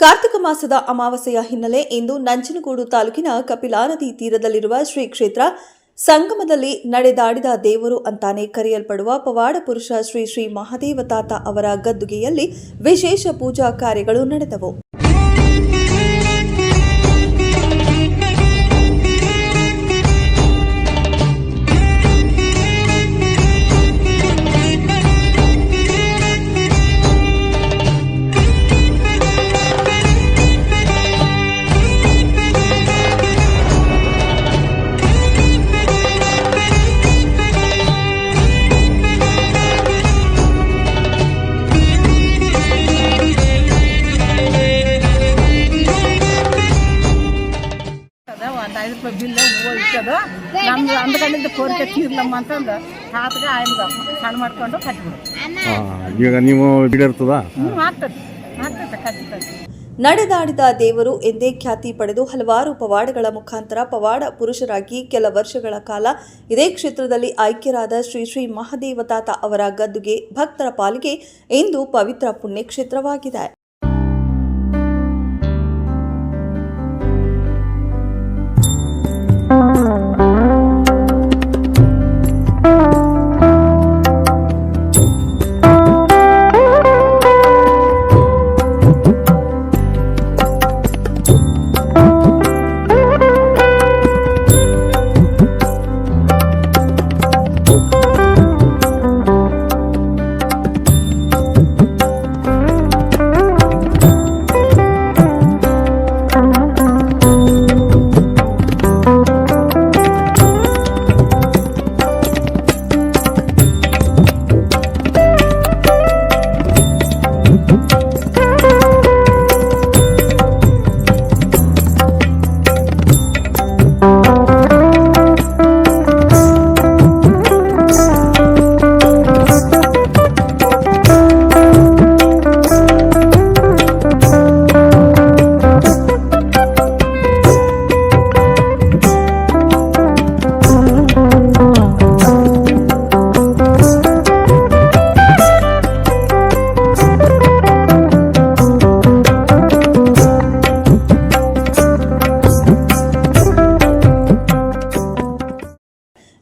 ಕಾರ್ತಿಕ ಮಾಸದ ಅಮಾವಾಸ್ಯೆಯ ಹಿನ್ನೆಲೆ ಇಂದು ನಂಜನಗೂಡು ತಾಲೂಕಿನ ಕಪಿಲಾ ನದಿ ತೀರದಲ್ಲಿರುವ ಶ್ರೀ ಕ್ಷೇತ್ರ ಸಂಗಮದಲ್ಲಿ ನಡೆದಾಡಿದ ದೇವರು ಅಂತಾನೆ ಕರೆಯಲ್ಪಡುವ ಪವಾಡ ಪುರುಷ ಶ್ರೀ ಶ್ರೀ ಮಹಾದೇವ ತಾತ ಅವರ ಗದ್ದುಗೆಯಲ್ಲಿ ವಿಶೇಷ ಪೂಜಾ ಕಾರ್ಯಗಳು ನಡೆದವು. ಬಿಲ್ ಹೂವು ಇಟ್ಟದು ನಮ್ಗೆ ಅಂದ್ಕೊಂಡಿದ್ದ ಕೋರಿಕೆ ತೀರ್ಲಮ್ಮ ಅಂತಂದು ತಾತಗೆ ಆಯ್ದು ಸಣ್ಣ ಮಾಡ್ಕೊಂಡು ಕಟ್ಬಿಡು. ಈಗ ನೀವು ಬಿಡಿರ್ತದ ಆಗ್ತದೆ ಕಟ್ತದೆ. ನಡೆದಾಡಿದ ದೇವರು ಎಂದೇ ಖ್ಯಾತಿ ಪಡೆದು ಹಲವಾರು ಪವಾಡಗಳ ಮುಖಾಂತರ ಪವಾಡ ಪುರುಷರಾಗಿ ಕೆಲ ವರ್ಷಗಳ ಕಾಲ ಇದೇ ಕ್ಷೇತ್ರದಲ್ಲಿ ಆಯ್ಕೆಯಾದ ಶ್ರೀ ಶ್ರೀ ಮಹಾದೇವ ತಾತ ಅವರ ಗದ್ದುಗೆ ಭಕ್ತರ ಪಾಲಿಗೆ ಇಂದು ಪವಿತ್ರ ಪುಣ್ಯಕ್ಷೇತ್ರವಾಗಿದೆ.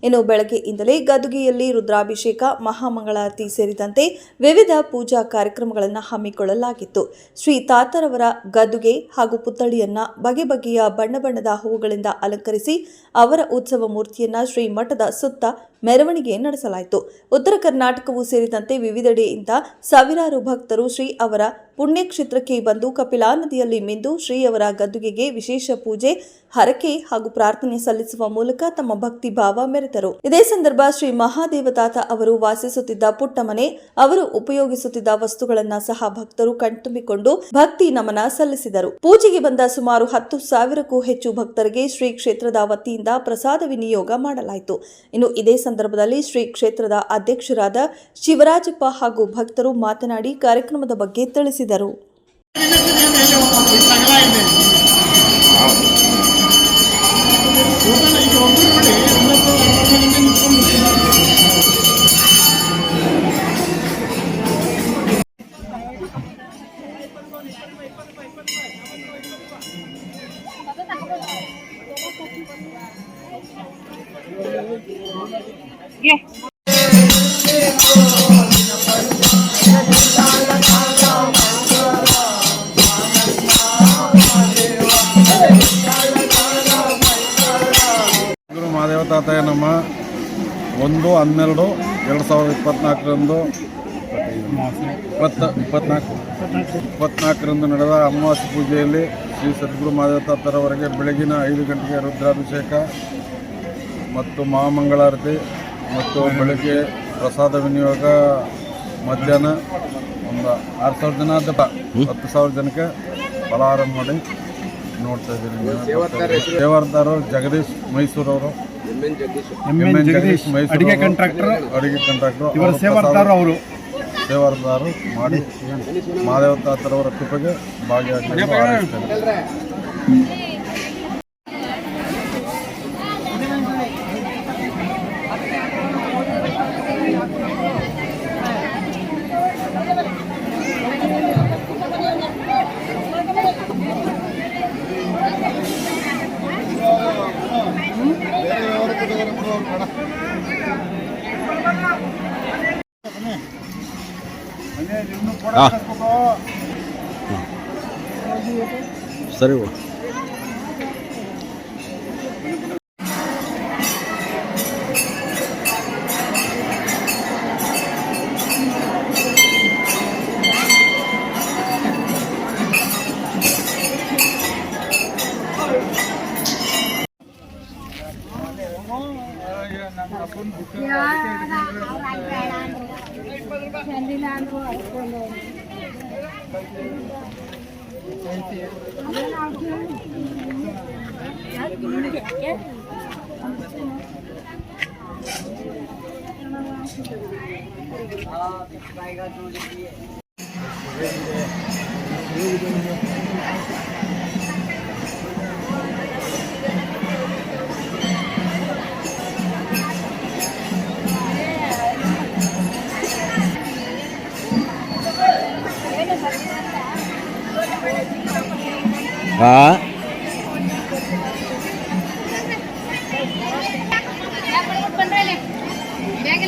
ಇನ್ನು ಬೆಳಗ್ಗೆಯಿಂದಲೇ ಗದ್ದುಗೆಯಲ್ಲಿ ರುದ್ರಾಭಿಷೇಕ, ಮಹಾಮಂಗಳಾರತಿ ಸೇರಿದಂತೆ ವಿವಿಧ ಪೂಜಾ ಕಾರ್ಯಕ್ರಮಗಳನ್ನು ಹಮ್ಮಿಕೊಳ್ಳಲಾಗಿತ್ತು. ಶ್ರೀ ತಾತರವರ ಗದ್ದುಗೆ ಹಾಗೂ ಪುತ್ಥಳಿಯನ್ನ ಬಗೆ ಬಗೆಯ ಬಣ್ಣ ಬಣ್ಣದ ಹೂವುಗಳಿಂದ ಅಲಂಕರಿಸಿ ಅವರ ಉತ್ಸವ ಮೂರ್ತಿಯನ್ನ ಶ್ರೀ ಮಠದ ಸುತ್ತ ಮೆರವಣಿಗೆ ನಡೆಸಲಾಯಿತು. ಉತ್ತರ ಕರ್ನಾಟಕವೂ ಸೇರಿದಂತೆ ವಿವಿಧೆಡೆಯಿಂದ ಸಾವಿರಾರು ಭಕ್ತರು ಶ್ರೀ ಅವರ ಪುಣ್ಯಕ್ಷೇತ್ರಕ್ಕೆ ಬಂದು ಕಪಿಲಾ ನದಿಯಲ್ಲಿ ಮಿಂದು ಶ್ರೀ ಅವರ ಗದ್ದುಗೆಗೆ ವಿಶೇಷ ಪೂಜೆ, ಹರಕೆ ಹಾಗೂ ಪ್ರಾರ್ಥನೆ ಸಲ್ಲಿಸುವ ಮೂಲಕ ತಮ್ಮ ಭಕ್ತಿ ಭಾವ ಮೆರೆದರು. ಇದೇ ಸಂದರ್ಭ ಶ್ರೀ ಮಹಾದೇವ ತಾತ ಅವರು ವಾಸಿಸುತ್ತಿದ್ದ ಪುಟ್ಟ ಮನೆ, ಅವರು ಉಪಯೋಗಿಸುತ್ತಿದ್ದ ವಸ್ತುಗಳನ್ನ ಸಹ ಭಕ್ತರು ಕಣ್ತುಂಬಿಕೊಂಡು ಭಕ್ತಿ ನಮನ ಸಲ್ಲಿಸಿದರು. ಪೂಜೆಗೆ ಬಂದ ಸುಮಾರು 10,000ಕ್ಕೂ ಹೆಚ್ಚು ಭಕ್ತರಿಗೆ ಶ್ರೀ ಕ್ಷೇತ್ರದ ವತಿಯಿಂದ ಪ್ರಸಾದ ವಿನಿಯೋಗ ಮಾಡಲಾಯಿತು. ಇನ್ನು ಇದೇ ಸಂದರ್ಭದಲ್ಲಿ ಶ್ರೀ ಕ್ಷೇತ್ರದ ಅಧ್ಯಕ್ಷರಾದ ಶಿವರಾಜಪ್ಪ ಹಾಗೂ ಭಕ್ತರು ಮಾತನಾಡಿ ಕಾರ್ಯಕ್ರಮದ ಬಗ್ಗೆ ತಿಳಿಸಿದರು. ಮಹಾದೇವ ತಾತಯ್ಯ ನಮ್ಮ 1/12/2024 24 ನಡೆದ ಅಮಾವಾಸ್ಯೆ ಪೂಜೆಯಲ್ಲಿ ಶ್ರೀ ಸದ್ಗುರು ಮಹಾದೇವ ತಾತರವರೆಗೆ ಬೆಳಗಿನ 5 ಗಂಟೆಗೆ ರುದ್ರಾಭಿಷೇಕ ಮತ್ತು ಮಹಾಮಂಗಳಾರತಿ ಮತ್ತು ಬೆಳಗ್ಗೆ ಪ್ರಸಾದ ವಿನಿಯೋಗ, ಮಧ್ಯಾಹ್ನ ಒಂದು 6,000 ಜನ 10,000 ಜನಕ್ಕೆ ಫಲಾಹಾರ ಮಾಡಿ ನೋಡ್ತಾ ಇದ್ದೀನಿ. ಸೇವಾರ್ದಾರು ಜಗದೀಶ್ ಮೈಸೂರವರು, ಜಗದೀಶ್ ಮೈಸೂರು ಅಡಿಗೆ ಕಾಂಟ್ರಾಕ್ಟರ್ ಸೇವಾರ್ದಾರು ಮಾಡಿ ಮಹಾದೇವ ತಾತರವರ ಕೃಪೆಗೆ ಭಾಗಿಯಾಗಿ ಹಾಂ ಸರಿ ಹಾಂ